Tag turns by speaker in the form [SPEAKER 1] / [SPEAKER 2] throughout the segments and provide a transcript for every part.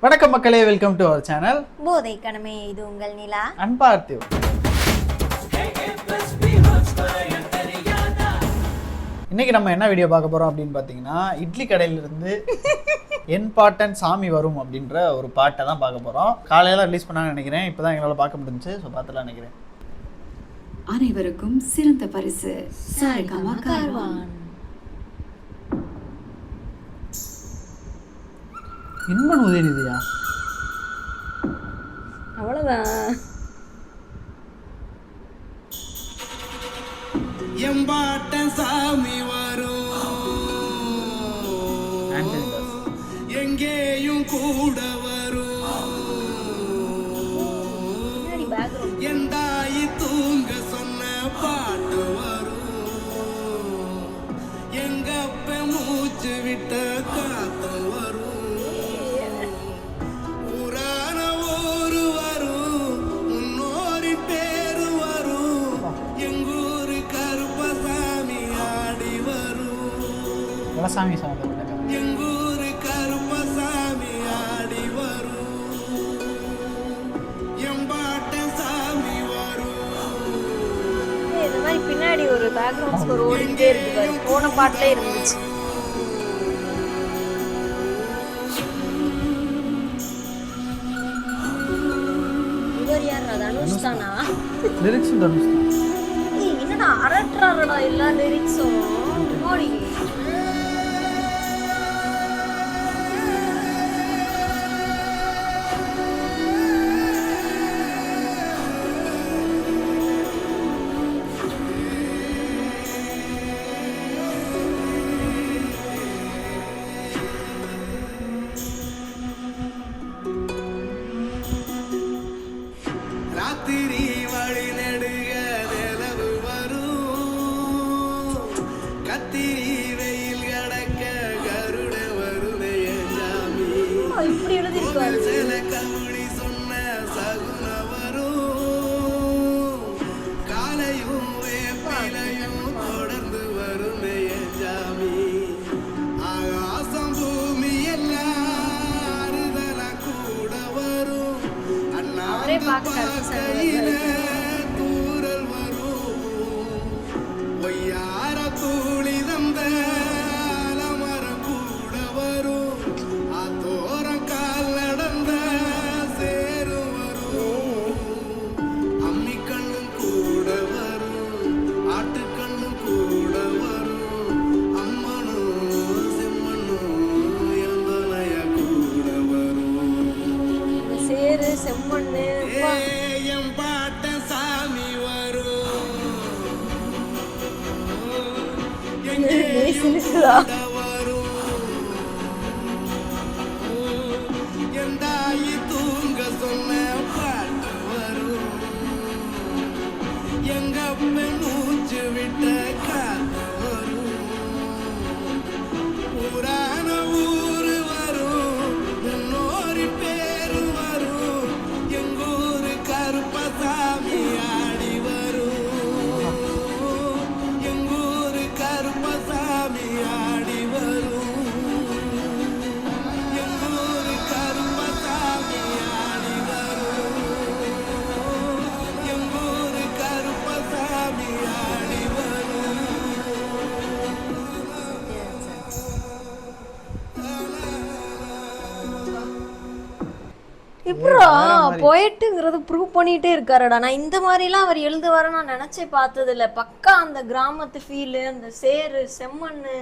[SPEAKER 1] வணக்கம் மக்களே, welcome to our channel
[SPEAKER 2] போதை கணமே. இது உங்கள் நிலா
[SPEAKER 1] அன்பார்த்திவ். இன்னைக்கு நம்ம என்ன வீடியோ பார்க்க போறோம் அப்படின்னு பார்த்தீங்கன்னா, இட்லி கடையிலிருந்து என் பாட்டன் சாமி வரும் அப்படின்ற ஒரு பாட்டை தான் பார்க்க போறோம். காலையில ரிலீஸ் பண்ணாங்கன்னு நினைக்கிறேன். இப்போதான் எங்களால் பார்க்க முடிஞ்சுச்சு. ஸோ பார்த்துலாம் நினைக்கிறேன்.
[SPEAKER 3] அனைவருக்கும் சிறந்த பரிசு சாரிகமா கார்வான்.
[SPEAKER 1] இன்பன் உதயநிதியா?
[SPEAKER 2] அவ்வளோதான்.
[SPEAKER 4] எம்பாட்டன் சாமி வரும், எங்கேயும் கூட வரும், என் தாயி தூங்க சொன்ன பாட்டு வரும், எங்க அப்ப மூச்சு விட்ட காத்து வரும், ஊரான ஊரு வரும், முன்னோரி பேரு வரும், எங்கூரு கருப்பசாமி ஆடி வரும்,
[SPEAKER 1] சாமி சாமி
[SPEAKER 4] எங்கூரு கருப்பசாமி ஆடி வரும், எம்பாட்டன் சாமி வரும்.
[SPEAKER 2] இந்த மாதிரி பின்னாடி ஒரு பேக்ரவுண்ட் ஸ்கோர் ஓடிட்டே இருக்கு பாரு. போன பாட்டுல இருந்துச்சு. இவர் யாரா? தனுஷ் தானா?
[SPEAKER 1] லிரிக்ஸ் தனுஷ் தான்.
[SPEAKER 2] என்னடா அரட்டுறாரடா எல்லா லிரிக்ஸும். ஓடி
[SPEAKER 4] ராத்திரி வழி நெடுக நிலவு வரும், கத்திரி வெயில் கடக்க கருட வருதே சாமி,
[SPEAKER 2] இப்படி எழுதிருக்காரு.
[SPEAKER 4] சில கவுளி சொன்ன சகுன வரும், காலையும் வேப்பிலையும் தொடர்ந்து வருமே சாமி, ஆகாசம் பூமி எல்லாம் அறுதல கூட வரும்,
[SPEAKER 2] அவரே பார்க்க
[SPEAKER 4] கையில தூரல் வரும், ஒய்யார தூளி தந்த அலமரம் கூட வரும், ஆத்தோரம் கால் நடந்த சேரு வரும், அம்மி கண்ணும் கூட வரும், ஆட்டுக்கண்ணும் கூட வரும், அம்மனும் செம்மண்ணும் எந்தனைய கூட வரும்,
[SPEAKER 2] சேரு செம்மண்ணு
[SPEAKER 4] எம் பாட்டன் சாமி வரும்,
[SPEAKER 2] இருக்குதா?
[SPEAKER 4] வரும், என் தாயி தூங்க சொன்ன பாட்டு வரும், எங்க அப்ப மூச்சு விட்ட காத்து வரும், ஊரான ஊரு வரும், முன்னோரி பேரு வரும், எங்கூரு கருப்பசாமி ஆடி வரும், எங்கூரு கருப்பசாமி ஆடி வரும், எங்கூரு கருப்பசாமி ஆடி வரும், எங்கூரு கருப்பசாமி ஆடி வரும்.
[SPEAKER 2] இப்பரா போயிட்டுங்கிறது ப்ரூவ் பண்ணிட்டே இருக்காருடா. நான் இந்த மாதிரிலாம் அவர் எழுதுவாரு நான் நினைச்சே பார்த்தது இல்லை. பக்கா அந்த கிராமத்து ஃபீலு, அந்த சேரு செம்மண்ணு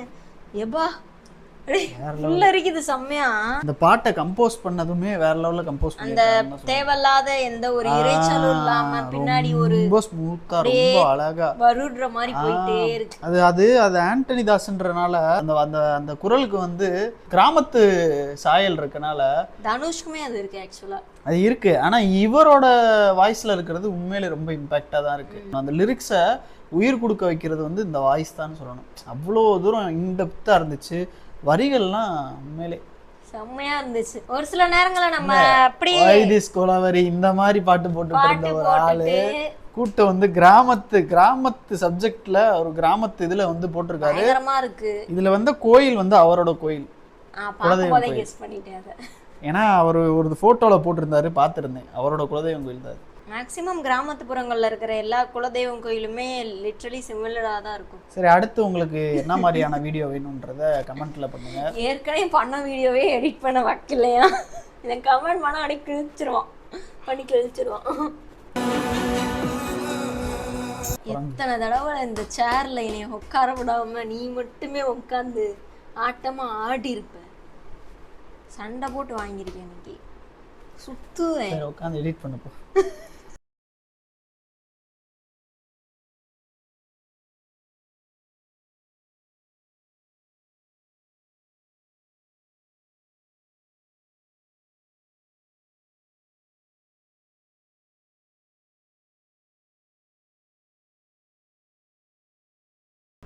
[SPEAKER 2] எபா உள்ள இருக்குது செம்மையா.
[SPEAKER 1] அந்த பாட்டை கம்போஸ் பண்ணதுமே வேற லெவல்ல கம்போஸ்
[SPEAKER 2] அந்த தேவையில்லாத எந்த ஒரு இறைச்சலும் இல்லாம பின்னாடி ஒரு
[SPEAKER 1] ரொம்ப ஸ்மூத்தா ரொம்ப அழகா
[SPEAKER 2] வருடுற மாதிரி போயிட்டே இருக்கு.
[SPEAKER 1] அது ஆண்டனி தாஸ்ன்றனால அந்த அந்த அந்த குரலுக்கு வந்து கிராமத்து சாயல் இருக்கனால
[SPEAKER 2] தனுஷ்குமே அது இருக்கு ஆக்சுவலா.
[SPEAKER 1] அது இருக்கு. ஆனா இவரோட வாய்ஸ்ல இருக்கிறது உண்மையிலே ரொம்ப இம்பாக்டா தான் இருக்கு. அந்த லிரிக்ஸை உயிர் கொடுக்க வைக்கிறது வந்து இந்த வாய்ஸ் தான் சொல்லணும். அவ்வளோ தூரம் இன்டெப்தா இருந்துச்சு. வரிகள்லாம் உண்மையிலே
[SPEAKER 2] செம்மையா இருந்துச்சு. ஒரு சில நேரங்கள நம்ம அப்படியே
[SPEAKER 1] கோலாவரி இந்த மாதிரி பாட்டு போட்டு இருந்த ஒரு ஆளு கூட்டம் வந்து கிராமத்து சப்ஜெக்ட்ல ஒரு கிராமத்து இதுல வந்து போட்டிருக்காரு.
[SPEAKER 2] பயங்கரமா இருக்கு.
[SPEAKER 1] இதுல வந்து கோயில் வந்து அவரோட கோயில். ஏன்னா அவர் ஒரு ஃபோட்டோவில் போட்டிருந்தாரு, பார்த்துருந்தேன். அவரோட குலதெய்வம் கோயில் தான்.
[SPEAKER 2] மேக்ஸிமம் கிராமத்துப்புறங்கள்ல இருக்கிற எல்லா குலதெய்வம் கோயிலுமே லிட்ரலி சிமிலராக தான் இருக்கும்.
[SPEAKER 1] சரி, அடுத்து உங்களுக்கு என்ன மாதிரியான வீடியோ வேணுன்றத கமெண்ட்ல பண்ணுங்க.
[SPEAKER 2] ஏற்கனவே பண்ண வீடியோவே எடிட் பண்ண வைக்கலையா? இதை கமெண்ட் பண்ண அடி கிழிச்சிருவான், பண்ணி கிழிச்சிருவான். எத்தனை தடவை இந்த சேர்ல என்னைய உட்கார விடாம நீ மட்டுமே உட்காந்து ஆட்டமா ஆடி இருப்ப. சண்டை போட்டு வாங்கியிருக்கேன் இன்னைக்கு. சுத்துவேன்.
[SPEAKER 1] உட்காந்து எடிட் பண்ணப்போ